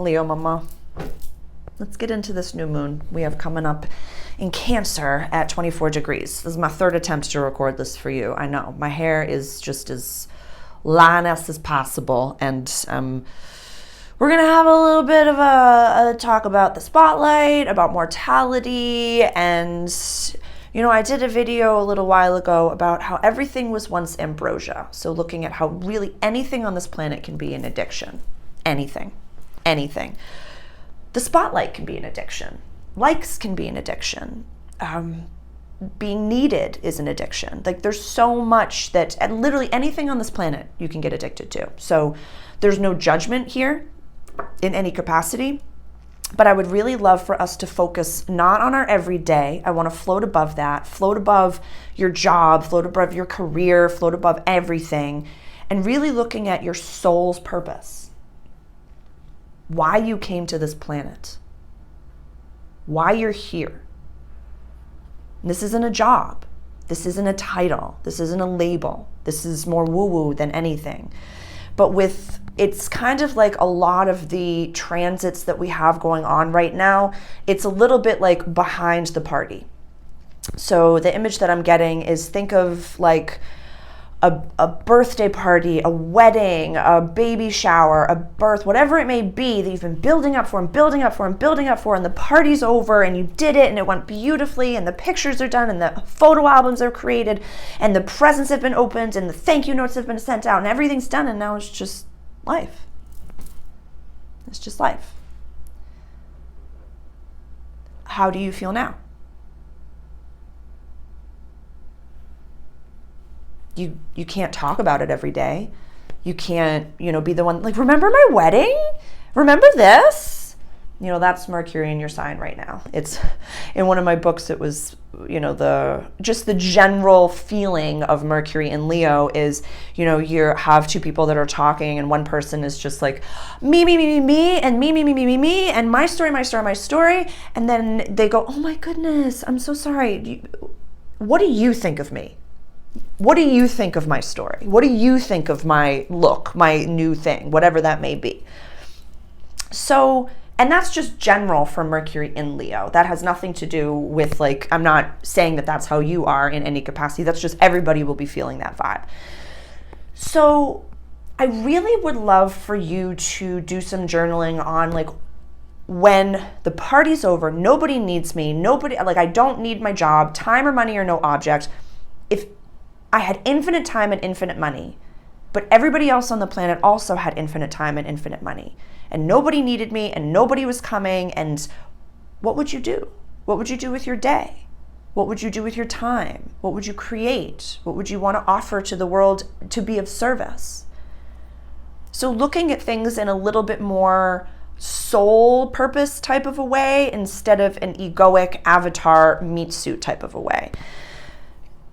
Leo mama, let's get into this new moon we have coming up in Cancer at 24 degrees. This is my third attempt to record this for you. I know my hair is just as lioness as possible, and we're gonna have a little bit of a talk about the spotlight, about mortality, and I did a video a little while ago about how everything was once ambrosia. So looking at how really anything on this planet can be an addiction. Anything. The spotlight can be an addiction. Likes can be an addiction. Being needed is an addiction. Like, there's so much that, and literally anything on this planet you can get addicted to. So there's no judgment here in any capacity. But I would really love for us to focus not on our everyday. I want to float above that, float above your job, float above your career, float above everything, and really looking at your soul's purpose. Why you came to this planet. Why you're here. And this isn't a job. This isn't a title. This isn't a label. This is more woo-woo than anything. But it's kind of like a lot of the transits that we have going on right now, it's a little bit like behind the party. So the image that I'm getting is, think of like a birthday party, a wedding, a baby shower, a birth, whatever it may be that you've been building up for and building up for and building up for, and the party's over and you did it and it went beautifully and the pictures are done and the photo albums are created and the presents have been opened and the thank you notes have been sent out and everything's done, and now it's just life. It's just life. How do you feel now? You can't talk about it every day. You can't, be the one like, remember my wedding? Remember this? That's Mercury in your sign right now. It's in one of my books. It was, the general feeling of Mercury in Leo is, you have two people that are talking and one person is just like me, and me, and my story. And then they go, oh my goodness, I'm so sorry. What do you think of me? What do you think of my story? What do you think of my look, my new thing, whatever that may be? So, and that's just general for Mercury in Leo. That has nothing to do with, like, I'm not saying that that's how you are in any capacity. That's just everybody will be feeling that vibe. So I really would love for you to do some journaling on, like, when the party's over, nobody needs me, I don't need my job, time or money or no object. If I had infinite time and infinite money, but everybody else on the planet also had infinite time and infinite money, and nobody needed me and nobody was coming, and what would you do? What would you do with your day? What would you do with your time? What would you create? What would you want to offer to the world to be of service? So looking at things in a little bit more soul purpose type of a way instead of an egoic avatar meat suit type of a way.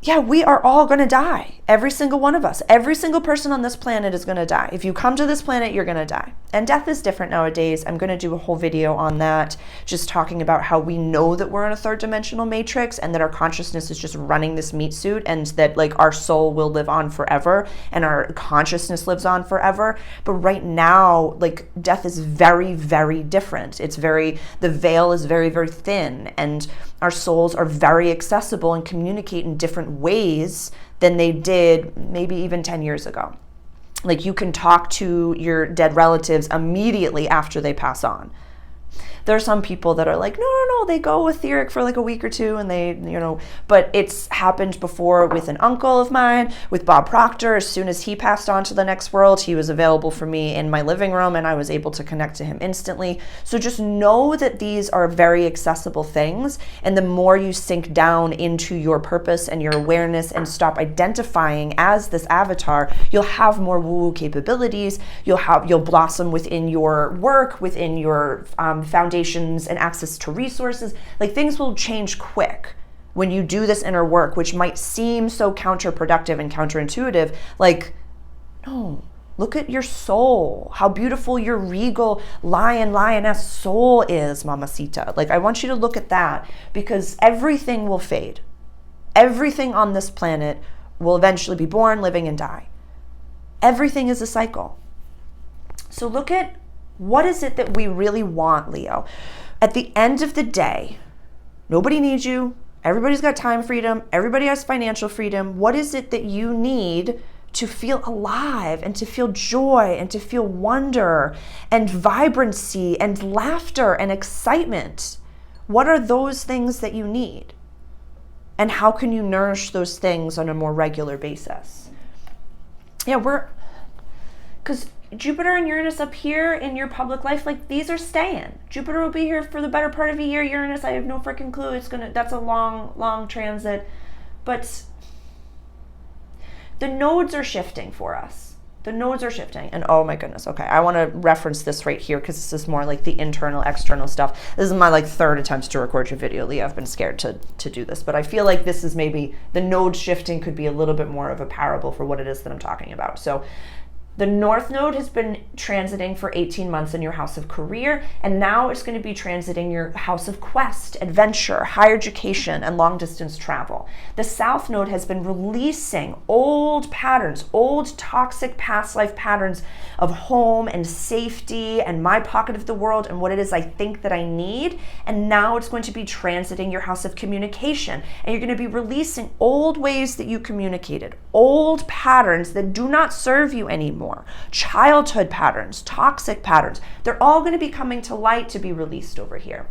Yeah, we are all going to die. Every single one of us. Every single person on this planet is going to die. If you come to this planet, you're going to die. And death is different nowadays. I'm going to do a whole video on that, just talking about how we know that we're in a third dimensional matrix and that our consciousness is just running this meat suit, and that, like, our soul will live on forever and our consciousness lives on forever. But right now, like, death is very, very different. The veil is very, very thin, and our souls are very accessible and communicate in different ways than they did maybe even 10 years ago. Like, you can talk to your dead relatives immediately after they pass on. There are some people that are like, no, they go etheric for like a week or two, and they, but it's happened before with an uncle of mine, with Bob Proctor. As soon as he passed on to the next world, he was available for me in my living room, and I was able to connect to him instantly. So just know that these are very accessible things, and the more you sink down into your purpose and your awareness and stop identifying as this avatar, you'll have more woo-woo capabilities. You'll blossom within your work, within your foundations and access to resources. Like, things will change quick when you do this inner work, which might seem so counterproductive and counterintuitive. Like, no, look at your soul, how beautiful your regal lioness soul is, mamacita. Like, I want you to look at that, because everything will fade. Everything on this planet will eventually be born, living, and die. Everything is a cycle. So look at What is it that we really want, Leo? At the end of the day, nobody needs you. Everybody's got time freedom. Everybody has financial freedom. What is it that you need to feel alive and to feel joy and to feel wonder and vibrancy and laughter and excitement? What are those things that you need? And how can you nourish those things on a more regular basis? Yeah, because Jupiter and Uranus up here in your public life, like these are staying. Jupiter will be here for the better part of a year. Uranus, I have no freaking clue. That's a long transit. But the nodes are shifting for us. The nodes are shifting. And oh my goodness, okay, I want to reference this right here because this is more like the internal, external stuff. This is my like third attempt to record your video, Leah. I've been scared to do this, but I feel like this is maybe the node shifting could be a little bit more of a parable for what it is that I'm talking about. So the North Node has been transiting for 18 months in your house of career, and now it's going to be transiting your house of quest, adventure, higher education, and long distance travel. The South Node has been releasing old patterns, old toxic past life patterns of home and safety and my pocket of the world and what it is I think that I need. And now it's going to be transiting your house of communication, and you're going to be releasing old ways that you communicated, old patterns that do not serve you anymore. Childhood patterns, toxic patterns, they're all going to be coming to light to be released over here.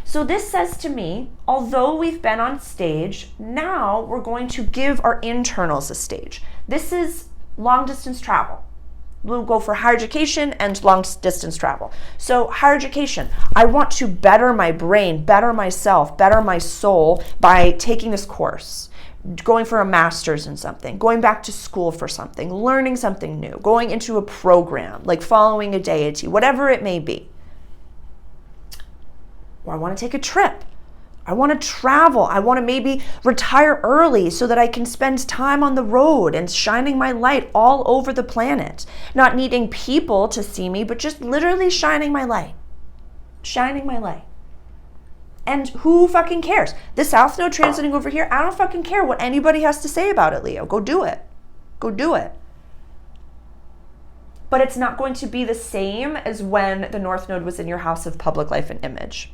So this says to me, although we've been on stage, now we're going to give our internals a stage. This is long distance travel. We'll go for higher education and long distance travel. So higher education, I want to better my brain, better myself, better my soul by taking this course, going for a master's in something, going back to school for something, learning something new, going into a program, like following a deity, whatever it may be. Or I want to take a trip. I want to travel. I want to maybe retire early so that I can spend time on the road and shining my light all over the planet. Not needing people to see me, but just literally shining my light. Shining my light. And who fucking cares? The South Node transiting over here, I don't fucking care what anybody has to say about it, Leo. Go do it. Go do it. But it's not going to be the same as when the North Node was in your house of public life and image.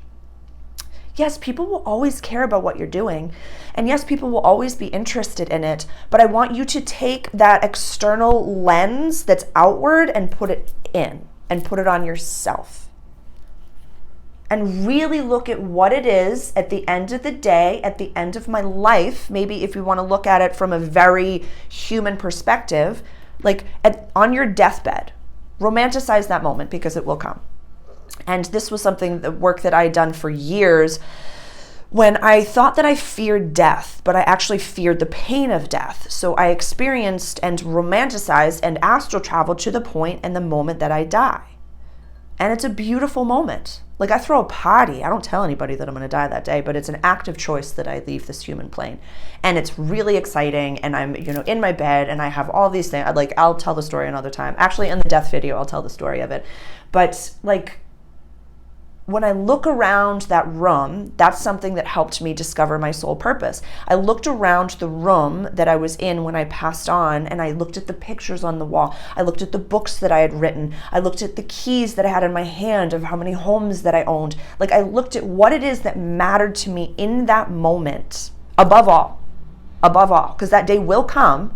Yes, people will always care about what you're doing. And yes, people will always be interested in it. But I want you to take that external lens that's outward and put it in and put it on yourself. And really look at what it is at the end of the day, at the end of my life, maybe if you want to look at it from a very human perspective, like on your deathbed, romanticize that moment because it will come. And this was something, the work that I had done for years when I thought that I feared death, but I actually feared the pain of death. So I experienced and romanticized and astral traveled to the point and the moment that I die. And it's a beautiful moment. Like I throw a party. I don't tell anybody that I'm going to die that day, but it's an active choice that I leave this human plane. And it's really exciting. And I'm, in my bed and I have all these things. I'll tell the story another time. Actually, in the death video, I'll tell the story of it. But when I look around that room, that's something that helped me discover my soul purpose. I looked around the room that I was in when I passed on, and I looked at the pictures on the wall. I looked at the books that I had written. I looked at the keys that I had in my hand of how many homes that I owned. I looked at what it is that mattered to me in that moment, above all, because that day will come.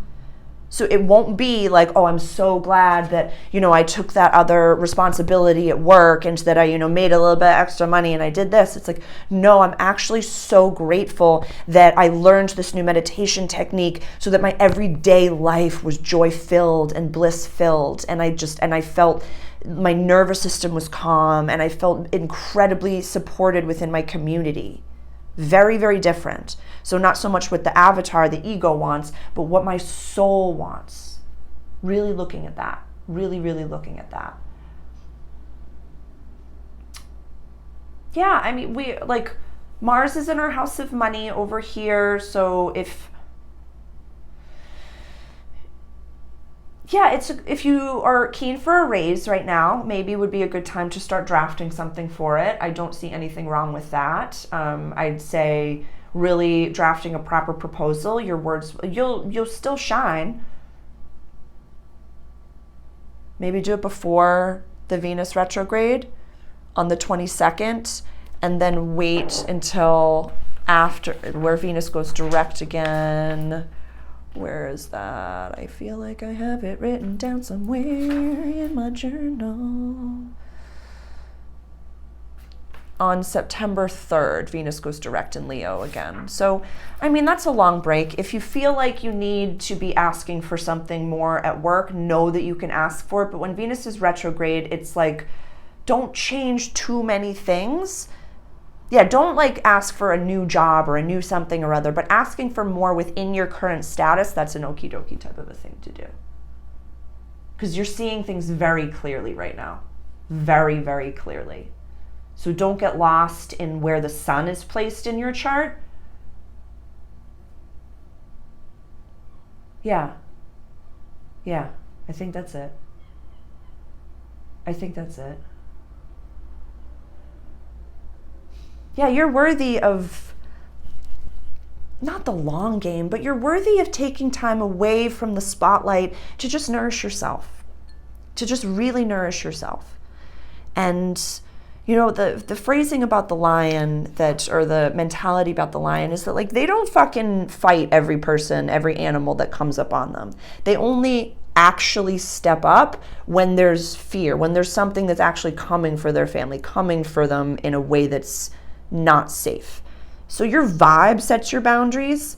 So it won't be like, oh, I'm so glad that, I took that other responsibility at work and that I, made a little bit extra money and I did this. It's like, no, I'm actually so grateful that I learned this new meditation technique so that my everyday life was joy-filled and bliss-filled. And I felt my nervous system was calm and I felt incredibly supported within my community. Very, very different. So not so much what the avatar, the ego wants, but what my soul wants. Really looking at that. Really, really looking at that. Yeah, we Mars is in our house of money over here. So if you are keen for a raise right now, maybe would be a good time to start drafting something for it. I don't see anything wrong with that. I'd say really drafting a proper proposal. Your words, you'll still shine. Maybe do it before the Venus retrograde on the 22nd, and then wait until after, where Venus goes direct again. Where is that? I feel like I have it written down somewhere in my journal. On September 3rd, Venus goes direct in Leo again. So, I mean, that's a long break. If you feel like you need to be asking for something more at work, know that you can ask for it. But when Venus is retrograde, it's like, don't change too many things. Yeah, don't like ask for a new job or a new something or other, but asking for more within your current status, that's an okie dokie type of a thing to do. Because you're seeing things very clearly right now. Very, very clearly. So don't get lost in where the sun is placed in your chart. Yeah. Yeah, I think that's it. I think that's it. Yeah, you're worthy of, not the long game, but you're worthy of taking time away from the spotlight to just nourish yourself, to just really nourish yourself. And, you know, the phrasing about the lion that, or the mentality about the lion is that, like, they don't fucking fight every person, every animal that comes up on them. They only actually step up when there's fear, when there's something that's actually coming for their family, coming for them in a way that's not safe. So your vibe sets your boundaries,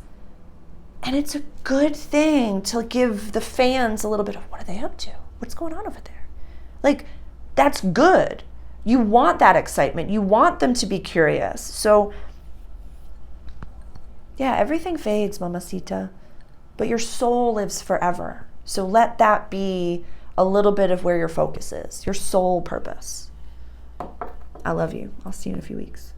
and it's a good thing to give the fans a little bit of, what are they up to? What's going on over there? Like, that's good. You want that excitement. You want them to be curious. So yeah, everything fades, mamacita, but your soul lives forever. So let that be a little bit of where your focus is, your soul purpose. I love you. I'll see you in a few weeks.